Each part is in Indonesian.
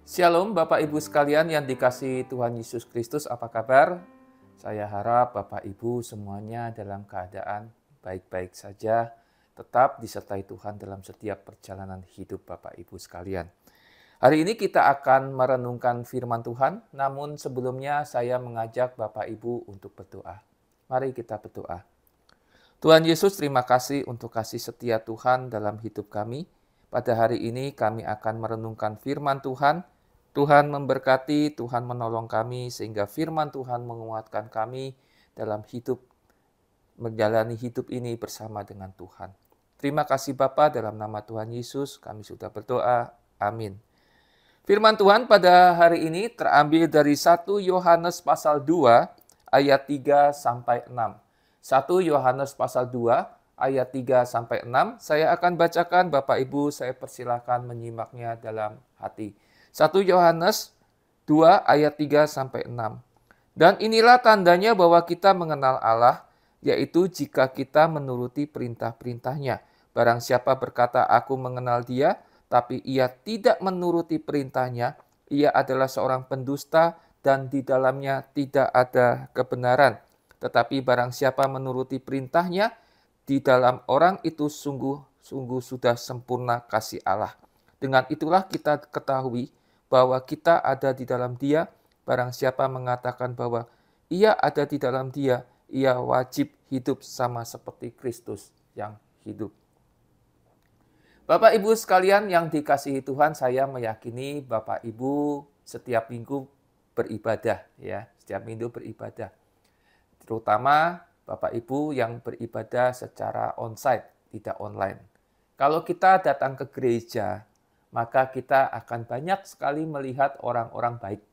Shalom Bapak Ibu sekalian yang dikasihi Tuhan Yesus Kristus, apa kabar? Saya harap Bapak Ibu semuanya dalam keadaan baik-baik saja, tetap disertai Tuhan dalam setiap perjalanan hidup Bapak Ibu sekalian. Hari ini kita akan merenungkan firman Tuhan, namun sebelumnya saya mengajak Bapak Ibu untuk berdoa. Mari kita berdoa. Tuhan Yesus, terima kasih untuk kasih setia Tuhan dalam hidup kami. Pada hari ini kami akan merenungkan firman Tuhan. Tuhan memberkati, Tuhan menolong kami sehingga firman Tuhan menguatkan kami dalam hidup, menjalani hidup ini bersama dengan Tuhan. Terima kasih Bapa, dalam nama Tuhan Yesus kami sudah berdoa. Amin. Firman Tuhan pada hari ini terambil dari 1 Yohanes pasal 2 ayat 3 sampai 6. 1 Yohanes pasal 2 ayat 3 sampai 6. Saya akan bacakan, Bapak Ibu saya persilakan menyimaknya dalam hati. 1 Yohanes 2 ayat 3 sampai 6. Dan inilah tandanya bahwa kita mengenal Allah, yaitu jika kita menuruti perintah-perintahnya. Barang siapa berkata, aku mengenal Dia, tapi ia tidak menuruti perintahnya, ia adalah seorang pendusta dan di dalamnya tidak ada kebenaran. Tetapi barang siapa menuruti perintahnya, di dalam orang itu sungguh sudah sempurna kasih Allah. Dengan itulah kita ketahui bahwa kita ada di dalam Dia. Barang siapa mengatakan bahwa ia ada di dalam Dia, ia wajib hidup sama seperti Kristus yang hidup. Bapak Ibu sekalian yang dikasihi Tuhan, saya meyakini Bapak Ibu setiap minggu beribadah, ya, setiap minggu beribadah. Terutama Bapak Ibu yang beribadah secara onsite, tidak online. Kalau kita datang ke gereja, maka kita akan banyak sekali melihat orang-orang baik.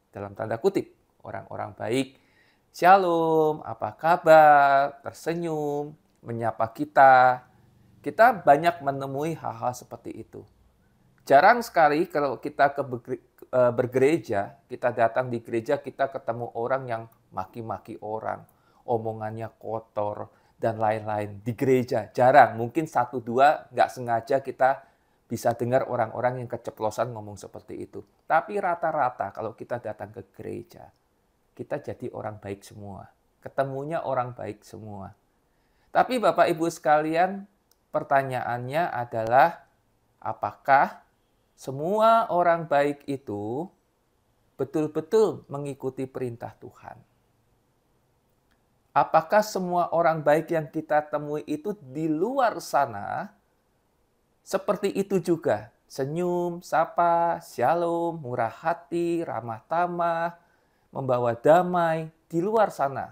Dalam tanda kutip, orang-orang baik. Shalom, apa kabar? Tersenyum, menyapa kita. Kita banyak menemui hal-hal seperti itu. Jarang sekali kalau kita bergereja, kita datang di gereja, kita ketemu orang yang maki-maki orang, omongannya kotor, dan lain-lain. Di gereja, jarang. Mungkin 1-2 nggak sengaja kita bisa dengar orang-orang yang keceplosan ngomong seperti itu. Tapi rata-rata kalau kita datang ke gereja, kita jadi orang baik semua. Ketemunya orang baik semua. Tapi Bapak Ibu sekalian, pertanyaannya adalah, apakah semua orang baik itu betul-betul mengikuti perintah Tuhan? Apakah semua orang baik yang kita temui itu di luar sana seperti itu juga? Senyum, sapa, shalom, murah hati, ramah tamah, membawa damai di luar sana.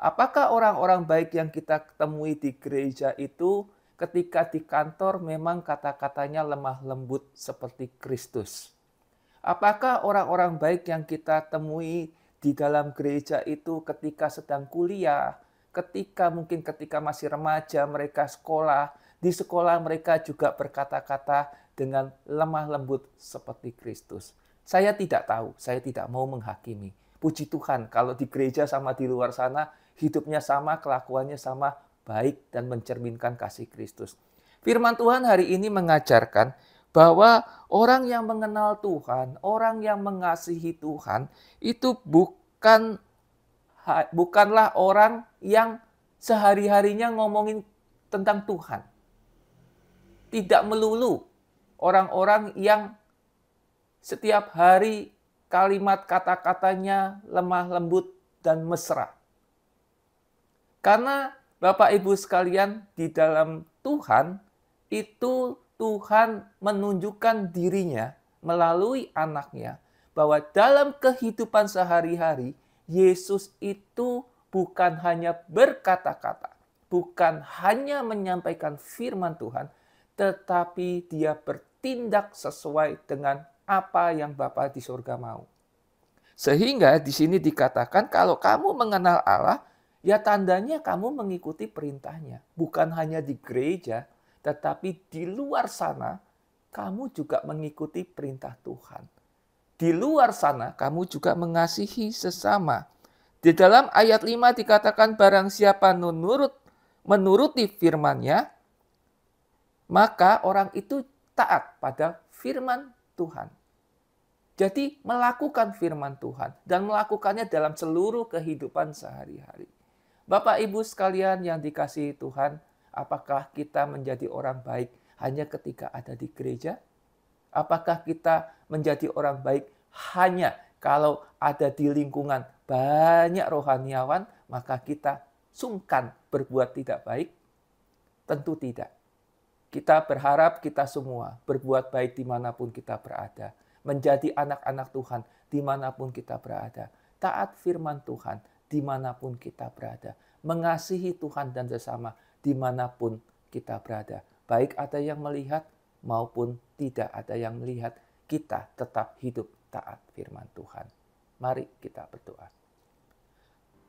Apakah orang-orang baik yang kita temui di gereja itu ketika di kantor memang kata-katanya lemah lembut seperti Kristus? Apakah orang-orang baik yang kita temui di dalam gereja itu ketika sedang kuliah, ketika masih remaja, mereka sekolah, di sekolah mereka juga berkata-kata dengan lemah lembut seperti Kristus? Saya tidak tahu, saya tidak mau menghakimi. Puji Tuhan, kalau di gereja sama di luar sana, hidupnya sama, kelakuannya sama, baik dan mencerminkan kasih Kristus. Firman Tuhan hari ini mengajarkan bahwa orang yang mengenal Tuhan, orang yang mengasihi Tuhan, itu bukanlah orang yang sehari-harinya ngomongin tentang Tuhan. Tidak melulu orang-orang yang setiap hari kalimat kata-katanya lemah lembut dan mesra. Karena Bapak Ibu sekalian, di dalam Tuhan, itu Tuhan menunjukkan dirinya melalui anaknya, bahwa dalam kehidupan sehari-hari, Yesus itu bukan hanya berkata-kata, bukan hanya menyampaikan firman Tuhan, tetapi dia bertindak sesuai dengan apa yang Bapa di surga mau. Sehingga di sini dikatakan kalau kamu mengenal Allah, ya tandanya kamu mengikuti perintahnya. Bukan hanya di gereja, tetapi di luar sana kamu juga mengikuti perintah Tuhan. Di luar sana kamu juga mengasihi sesama. Di dalam ayat 5 dikatakan barang siapa menuruti firman-Nya, maka orang itu taat pada firman Tuhan. Jadi melakukan firman Tuhan dan melakukannya dalam seluruh kehidupan sehari-hari. Bapak Ibu sekalian yang dikasihi Tuhan, apakah kita menjadi orang baik hanya ketika ada di gereja? Apakah kita menjadi orang baik hanya kalau ada di lingkungan banyak rohaniawan, maka kita sungkan berbuat tidak baik? Tentu tidak. Kita berharap kita semua berbuat baik dimanapun kita berada. Menjadi anak-anak Tuhan dimanapun kita berada. Taat firman Tuhan dimanapun kita berada. Mengasihi Tuhan dan sesama dimanapun kita berada. Baik ada yang melihat maupun tidak ada yang melihat, kita tetap hidup taat firman Tuhan. Mari kita berdoa.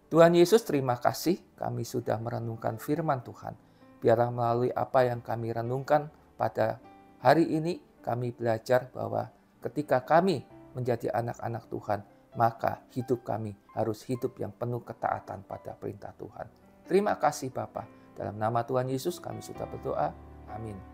Tuhan Yesus, terima kasih kami sudah merenungkan firman Tuhan. Biarlah melalui apa yang kami renungkan pada hari ini, kami belajar bahwa ketika kami menjadi anak-anak Tuhan, maka hidup kami harus hidup yang penuh ketaatan pada perintah Tuhan. Terima kasih Bapa. Dalam nama Tuhan Yesus kami sudah berdoa. Amin.